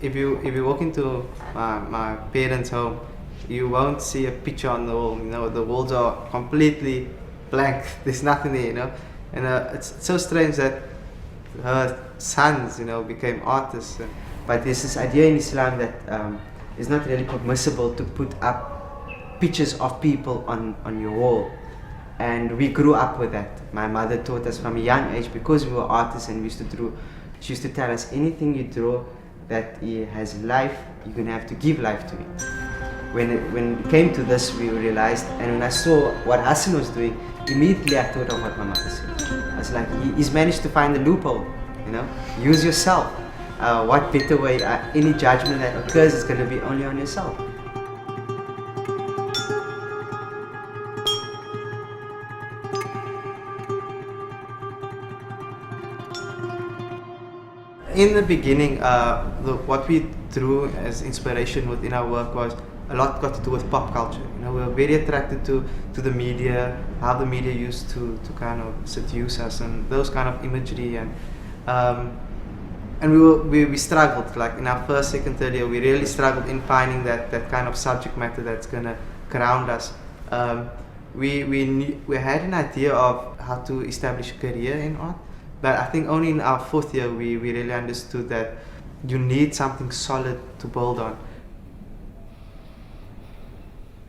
if you walk into my parents' home, you won't see a picture on the wall. You know, the walls are completely blank. There's nothing there. You know, and it's so strange that her sons, you know, became artists. But there's this idea in Islam that it's not really permissible to put up pictures of people on your wall. And we grew up with that. My mother taught us from a young age, because we were artists and we used to draw. She used to tell us, anything you draw that has life, you're gonna have to give life to it. When it came to this, we realized, and when I saw what Hasan was doing, immediately I thought of what my mother said. I was like, he's managed to find the loophole, you know? Use yourself. What better way? Any judgment that occurs is going to be only on yourself. In the beginning, what we drew as inspiration within our work was a lot got to do with pop culture. You know, we were very attracted to the media, how the media used to kind of seduce us, and those kind of imagery, and we struggled. Like in our first, second, third year, we really struggled in finding that kind of subject matter that's gonna ground us. We had an idea of how to establish a career in art, but I think only in our fourth year we really understood that you need something solid to build on.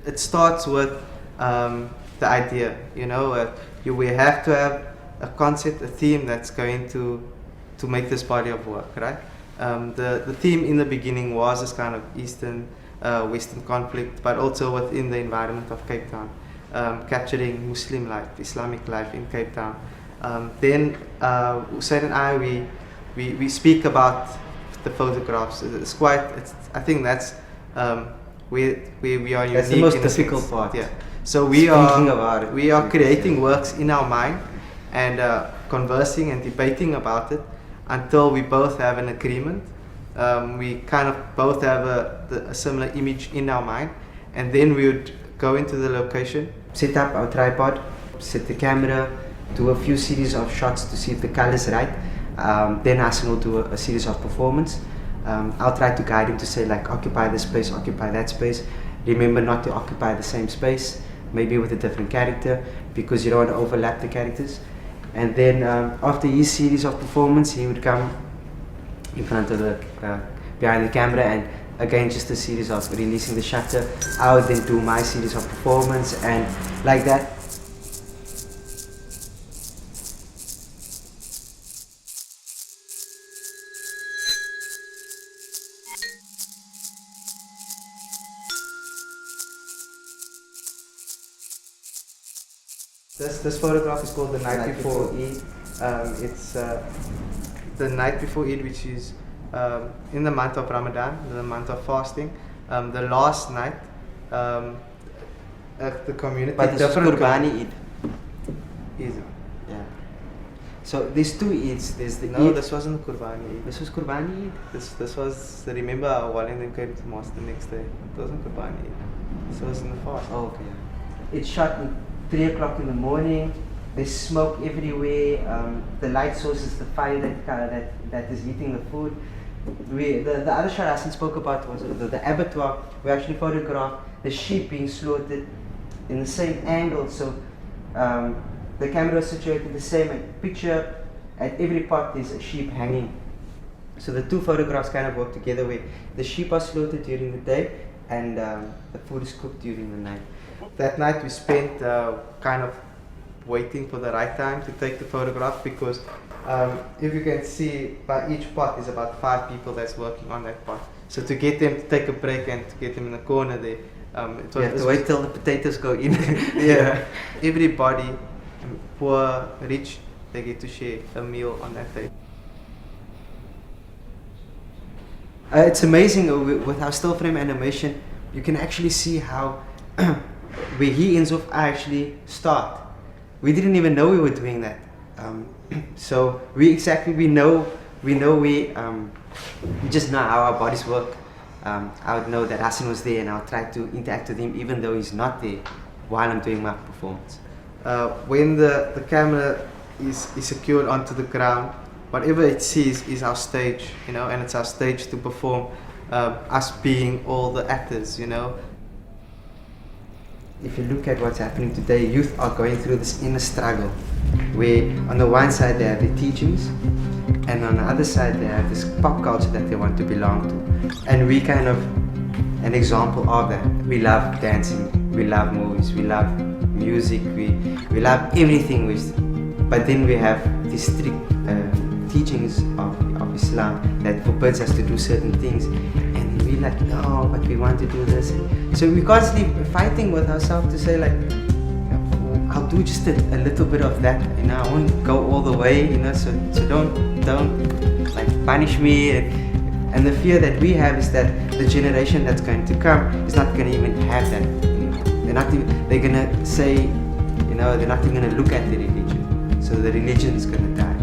It starts with the idea, you know. We have to have a concept, a theme that's going to make this body of work, right? The theme in the beginning was this kind of Eastern, Western conflict, but also within the environment of Cape Town, capturing Muslim life, Islamic life in Cape Town. Then Husain and I, we speak about the photographs. I think that's where we are unique. That's the most difficult part. Yeah. So we are creating works in our mind and conversing and debating about it until we both have an agreement. We kind of both have a similar image in our mind, and then we would go into the location, set up our tripod, set the camera, do a few series of shots to see if the color is right. Then Hasan will do a series of performance. I'll try to guide him to say, like, occupy this space, occupy that space. Remember not to occupy the same space, maybe with a different character, because you don't want to overlap the characters. And then after his series of performance, he would come in front of behind the camera, and again just a series of releasing the shutter. I would then do my series of performance, and like that. This photograph is called The Night Before Eid. It's the night before Eid, which is in the month of Ramadan, the month of fasting. The last night, the community. But this is Qurbani Eid. Is it? Yeah. So there's two Eids. There's the Eid. This wasn't Qurbani Eid. This was Qurbani Eid. This was. Remember, while in them came to mosque the next day. It wasn't Qurbani Eid. This was in the fast. Oh, okay. It's shot in 3 o'clock in the morning. There's smoke everywhere. The light source is the fire that is heating the food. The other shot Hasan spoke about was the abattoir. We actually photographed the sheep being slaughtered in the same angle. So the camera is situated the same. And picture at every part there's a sheep hanging. So the two photographs kind of work together, where the sheep are slaughtered during the day and the food is cooked during the night. That night we spent kind of waiting for the right time to take the photograph, because if you can see, by each pot is about 5 people that's working on that pot. So to get them to take a break and to get them in the corner there, you have to wait till the potatoes go in. Yeah, everybody, poor, rich, they get to share a meal on that day. It's amazing with our still frame animation. You can actually see how where he ends off, I actually start. We didn't even know we were doing that. So we know where, we just know how our bodies work. I would know that Hasan was there, and I'll try to interact with him even though he's not there while I'm doing my performance. When the camera is secured onto the ground, whatever it sees is our stage, you know, and it's our stage to perform, us being all the actors, you know. If you look at what's happening today, youth are going through this inner struggle where on the one side they have the teachings, and on the other side they have this pop culture that they want to belong to. And we kind of an example of that. We love dancing, we love movies, we love music, we love everything. But then we have these strict teachings of Islam that forbids us to do certain things, and we're like, no, but we want to do this. So we're constantly fighting with ourselves to say like, I'll do just a little bit of that, you know, I won't go all the way, you know, so don't like punish me. And the fear that we have is that the generation that's going to come is not going to even have that anymore. They're going to say, you know, they're not even going to look at the religion. So the religion is going to die.